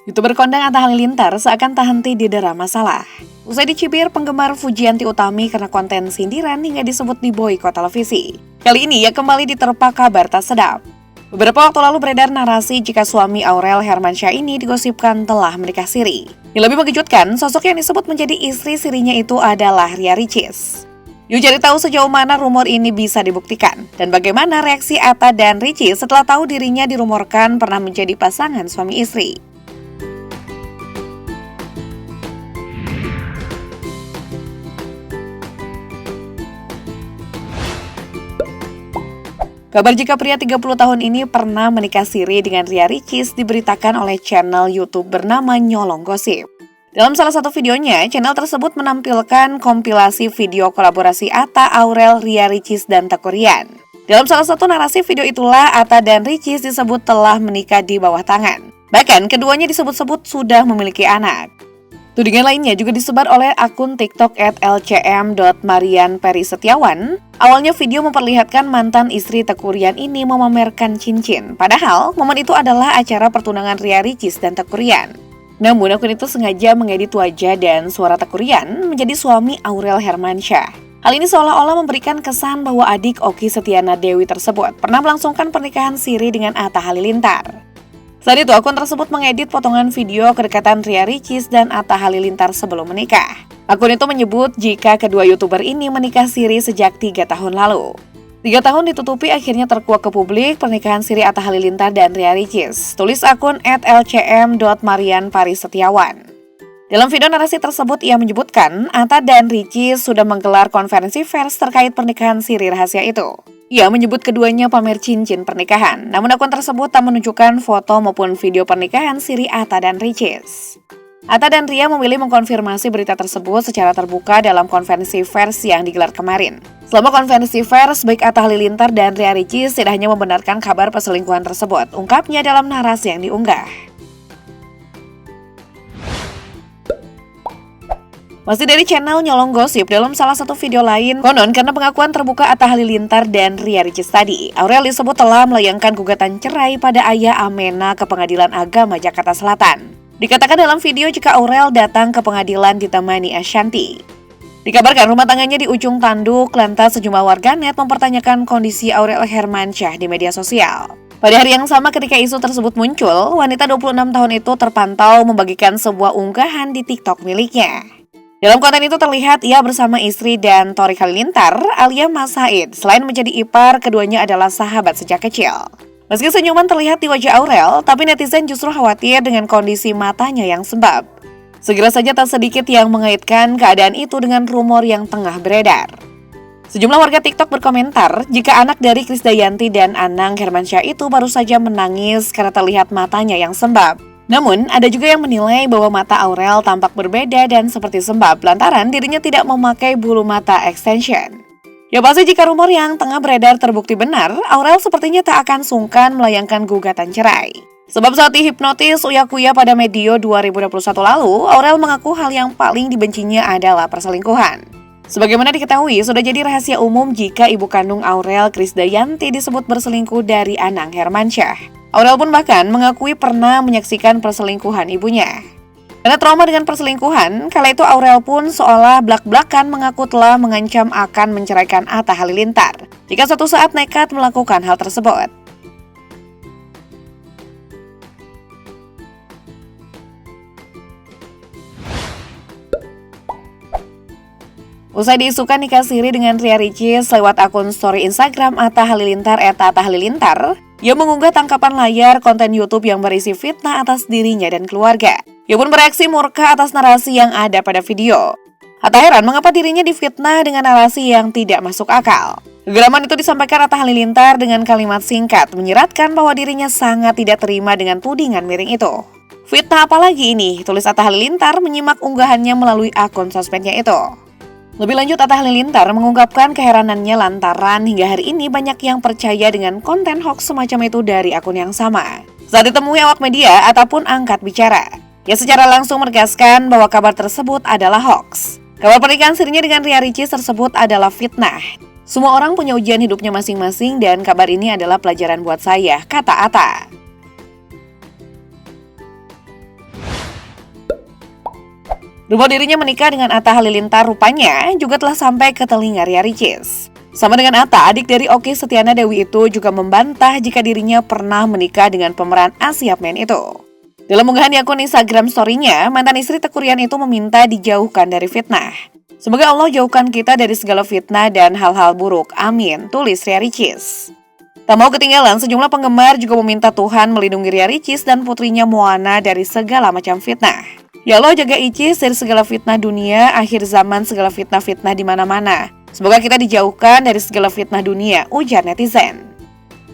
YouTuber kondang Atta Halilintar seakan tak henti didera masalah. Usai dicibir penggemar Fujianti Utami karena konten sindiran hingga disebut diboikot televisi. Kali ini ia kembali diterpa kabar tak sedap. Beberapa waktu lalu beredar narasi jika suami Aurel Hermansyah ini digosipkan telah menikah siri. Yang lebih mengejutkan, sosok yang disebut menjadi istri sirinya itu adalah Ria Ricis. Yuk cari tahu sejauh mana rumor ini bisa dibuktikan, dan bagaimana reaksi Atta dan Ricis setelah tahu dirinya dirumorkan pernah menjadi pasangan suami istri. Kabar jika pria 30 tahun ini pernah menikah siri dengan Ria Ricis diberitakan oleh channel YouTube bernama Nyolong Gosip. Dalam salah satu videonya, channel tersebut menampilkan kompilasi video kolaborasi Atta, Aurel, Ria Ricis, dan Teuku Ryan. Dalam salah satu narasi video itulah, Atta dan Ricis disebut telah menikah di bawah tangan. Bahkan, keduanya disebut-sebut sudah memiliki anak. Tudingan lainnya juga disebar oleh akun TikTok @lcm.marianperisetiawan. Awalnya video memperlihatkan mantan istri Teuku Ryan ini memamerkan cincin. Padahal, momen itu adalah acara pertunangan Ria Ricis dan Teuku Ryan. Namun, akun itu sengaja mengedit wajah dan suara Teuku Ryan menjadi suami Aurel Hermansyah. Hal ini seolah-olah memberikan kesan bahwa adik Okky Setiana Dewi tersebut pernah melangsungkan pernikahan siri dengan Atta Halilintar. Saat itu, akun tersebut mengedit potongan video kedekatan Ria Ricis dan Atta Halilintar sebelum menikah. Akun itu menyebut jika kedua YouTuber ini menikah siri sejak 3 tahun lalu. 3 tahun ditutupi akhirnya terkuak ke publik pernikahan siri Atta Halilintar dan Ria Ricis, tulis akun @lcm.marianperisetiawan. Dalam video narasi tersebut, ia menyebutkan Atta dan Ricis sudah menggelar konferensi pers terkait pernikahan siri rahasia itu. Ia menyebut keduanya pamer cincin pernikahan, namun akun tersebut tak menunjukkan foto maupun video pernikahan siri Atta dan Ricis. Atta dan Ria memilih mengkonfirmasi berita tersebut secara terbuka dalam konferensi pers yang digelar kemarin. Selama konferensi pers, baik Atta Halilintar dan Ria Ricis tidak hanya membenarkan kabar perselingkuhan tersebut, ungkapnya dalam narasi yang diunggah. Masih dari channel Nyolong Gosip, dalam salah satu video lain, konon karena pengakuan terbuka Atta Halilintar dan Ria Ricis tadi, Aurel disebut telah melayangkan gugatan cerai pada ayah Amena ke Pengadilan Agama Jakarta Selatan. Dikatakan dalam video jika Aurel datang ke pengadilan ditemani Ashanti. Dikabarkan rumah tangganya di ujung tanduk, lantas sejumlah warganet mempertanyakan kondisi Aurel Hermansyah di media sosial. Pada hari yang sama ketika isu tersebut muncul, wanita 26 tahun itu terpantau membagikan sebuah unggahan di TikTok miliknya. Dalam konten itu terlihat ia bersama istri dan Torik Halilintar alias Mas Said. Selain menjadi ipar, keduanya adalah sahabat sejak kecil. Meski senyuman terlihat di wajah Aurel, tapi netizen justru khawatir dengan kondisi matanya yang sembab. Segera saja tak sedikit yang mengaitkan keadaan itu dengan rumor yang tengah beredar. Sejumlah warga TikTok berkomentar jika anak dari Krisdayanti dan Anang Hermansyah itu baru saja menangis karena terlihat matanya yang sembab. Namun, ada juga yang menilai bahwa mata Aurel tampak berbeda dan seperti sembab lantaran dirinya tidak memakai bulu mata extension. Ya pasti jika rumor yang tengah beredar terbukti benar, Aurel sepertinya tak akan sungkan melayangkan gugatan cerai. Sebab saat dihipnotis uya-kuya pada medio 2021 lalu, Aurel mengaku hal yang paling dibencinya adalah perselingkuhan. Sebagaimana diketahui, sudah jadi rahasia umum jika ibu kandung Aurel, Krisdayanti, disebut berselingkuh dari Anang Hermansyah. Aurel pun bahkan mengakui pernah menyaksikan perselingkuhan ibunya. Karena trauma dengan perselingkuhan, kala itu Aurel pun seolah blak-blakan mengaku telah mengancam akan menceraikan Atta Halilintar jika suatu saat nekat melakukan hal tersebut. Usai diisukan nikah siri dengan Ria Ricis lewat akun story Instagram Atta Halilintar @atta_halilintar, ia mengunggah tangkapan layar konten YouTube yang berisi fitnah atas dirinya dan keluarga. Ia pun bereaksi murka atas narasi yang ada pada video. Atta heran mengapa dirinya difitnah dengan narasi yang tidak masuk akal. Kegeraman itu disampaikan Atta Halilintar dengan kalimat singkat menyiratkan bahwa dirinya sangat tidak terima dengan tudingan miring itu. Fitnah apalagi ini? Tulis Atta Halilintar menyimak unggahannya melalui akun sosmednya itu. Lebih lanjut, Atta Halilintar mengungkapkan keheranannya lantaran hingga hari ini banyak yang percaya dengan konten hoax semacam itu dari akun yang sama. Saat ditemui awak media, Atta pun angkat bicara. Ia secara langsung menegaskan bahwa kabar tersebut adalah hoax. Kabar pernikahan sirinya dengan Ria Ricis tersebut adalah fitnah. Semua orang punya ujian hidupnya masing-masing dan kabar ini adalah pelajaran buat saya, kata Atta. Rumor dirinya menikah dengan Atta Halilintar rupanya juga telah sampai ke telinga Ria Ricis. Sama dengan Atta, adik dari Okky Setiana Dewi itu juga membantah jika dirinya pernah menikah dengan pemeran Asia Man itu. Dalam unggahan di akun Instagram story-nya, mantan istri Teuku Ryan itu meminta dijauhkan dari fitnah. Semoga Allah jauhkan kita dari segala fitnah dan hal-hal buruk. Amin, tulis Ria Ricis. Tak mau ketinggalan, sejumlah penggemar juga meminta Tuhan melindungi Ria Ricis dan putrinya Moana dari segala macam fitnah. Ya Allah, jaga Icis dari segala fitnah dunia, akhir zaman segala fitnah-fitnah di mana-mana. Semoga kita dijauhkan dari segala fitnah dunia, ujar netizen.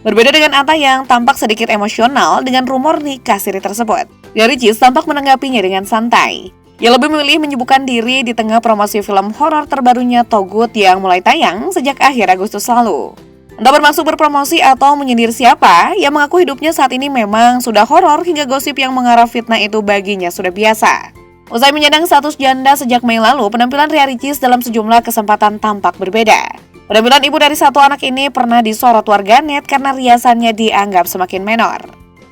Berbeda dengan Atta yang tampak sedikit emosional dengan rumor nikah siri tersebut, Ria Ricis tampak menanggapinya dengan santai. Ia lebih memilih menyibukkan diri di tengah promosi film horor terbarunya Togut yang mulai tayang sejak akhir Agustus lalu. Entah bermaksud berpromosi atau menyindir siapa, ia mengaku hidupnya saat ini memang sudah horor hingga gosip yang mengarah fitnah itu baginya sudah biasa. Usai menyandang status janda sejak Mei lalu, penampilan Ria Ricis dalam sejumlah kesempatan tampak berbeda. Penampilan ibu dari satu anak ini pernah disorot warganet karena riasannya dianggap semakin menor.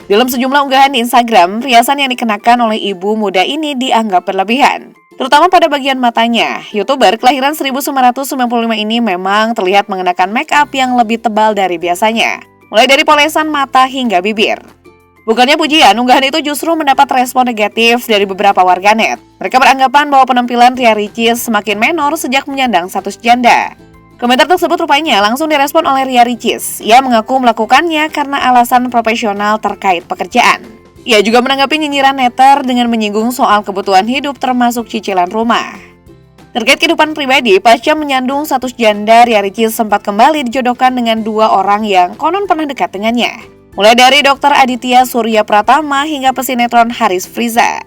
Dalam sejumlah unggahan di Instagram, riasan yang dikenakan oleh ibu muda ini dianggap berlebihan. Terutama pada bagian matanya, YouTuber kelahiran 1995 ini memang terlihat mengenakan make up yang lebih tebal dari biasanya, mulai dari polesan mata hingga bibir. Bukannya pujian, unggahan itu justru mendapat respon negatif dari beberapa warganet. Mereka beranggapan bahwa penampilan Ria Ricis semakin menor sejak menyandang status janda. Komentar tersebut rupanya langsung direspon oleh Ria Ricis. Ia mengaku melakukannya karena alasan profesional terkait pekerjaan. Ia juga menanggapi nyinyiran netter dengan menyinggung soal kebutuhan hidup termasuk cicilan rumah. Terkait kehidupan pribadi, pasca menyandung status janda, Ria Ricis sempat kembali dijodohkan dengan dua orang yang konon pernah dekat dengannya. Mulai dari Dr. Aditya Surya Pratama hingga pesinetron Haris Friza.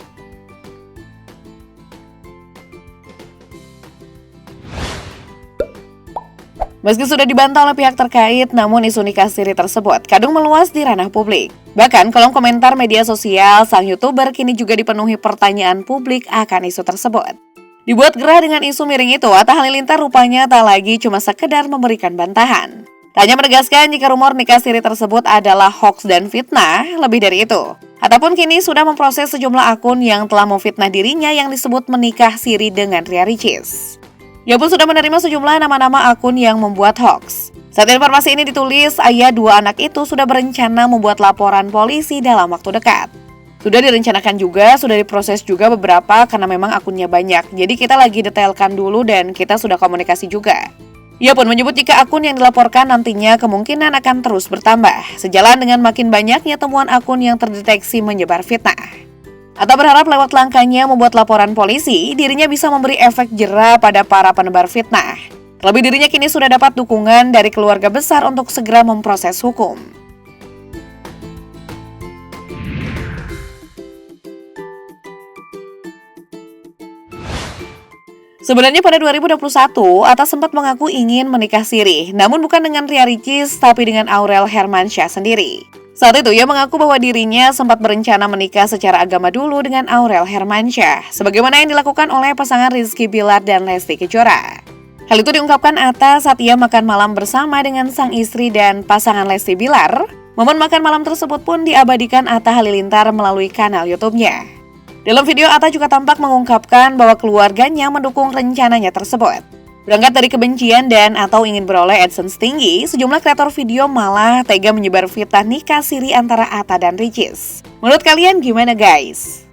Meski sudah dibantah oleh pihak terkait, namun isu nikah siri tersebut kadung meluas di ranah publik. Bahkan kolom komentar media sosial sang YouTuber kini juga dipenuhi pertanyaan publik akan isu tersebut. Dibuat gerah dengan isu miring itu, Atta Halilintar rupanya tak lagi cuma sekedar memberikan bantahan. Tak hanya menegaskan jika rumor nikah siri tersebut adalah hoax dan fitnah, lebih dari itu. Atta pun kini sudah memproses sejumlah akun yang telah memfitnah dirinya yang disebut menikah siri dengan Ria Ricis. Ia pun sudah menerima sejumlah nama-nama akun yang membuat hoax. Saat informasi ini ditulis, ayah dua anak itu sudah berencana membuat laporan polisi dalam waktu dekat. Sudah direncanakan juga, sudah diproses juga beberapa karena memang akunnya banyak. Jadi kita lagi detailkan dulu dan kita sudah komunikasi juga. Ia pun menyebut jika akun yang dilaporkan nantinya kemungkinan akan terus bertambah, sejalan dengan makin banyaknya temuan akun yang terdeteksi menyebar fitnah. Atta berharap lewat langkahnya membuat laporan polisi, dirinya bisa memberi efek jera pada para penebar fitnah. Terlebih dirinya kini sudah dapat dukungan dari keluarga besar untuk segera memproses hukum. Sebenarnya pada 2021, Atta sempat mengaku ingin menikah siri, namun bukan dengan Ria Ricis, tapi dengan Aurel Hermansyah sendiri. Saat itu, ia mengaku bahwa dirinya sempat berencana menikah secara agama dulu dengan Aurel Hermansyah, sebagaimana yang dilakukan oleh pasangan Rizky Bilar dan Lesti Kejora. Hal itu diungkapkan Atta saat ia makan malam bersama dengan sang istri dan pasangan Lesti Bilar. Momen makan malam tersebut pun diabadikan Atta Halilintar melalui kanal YouTube-nya. Dalam video, Atta juga tampak mengungkapkan bahwa keluarganya mendukung rencananya tersebut. Berangkat dari kebencian dan atau ingin beroleh AdSense tinggi, sejumlah kreator video malah tega menyebar fitnah nikah siri antara Atta dan Ricis. Menurut kalian gimana guys?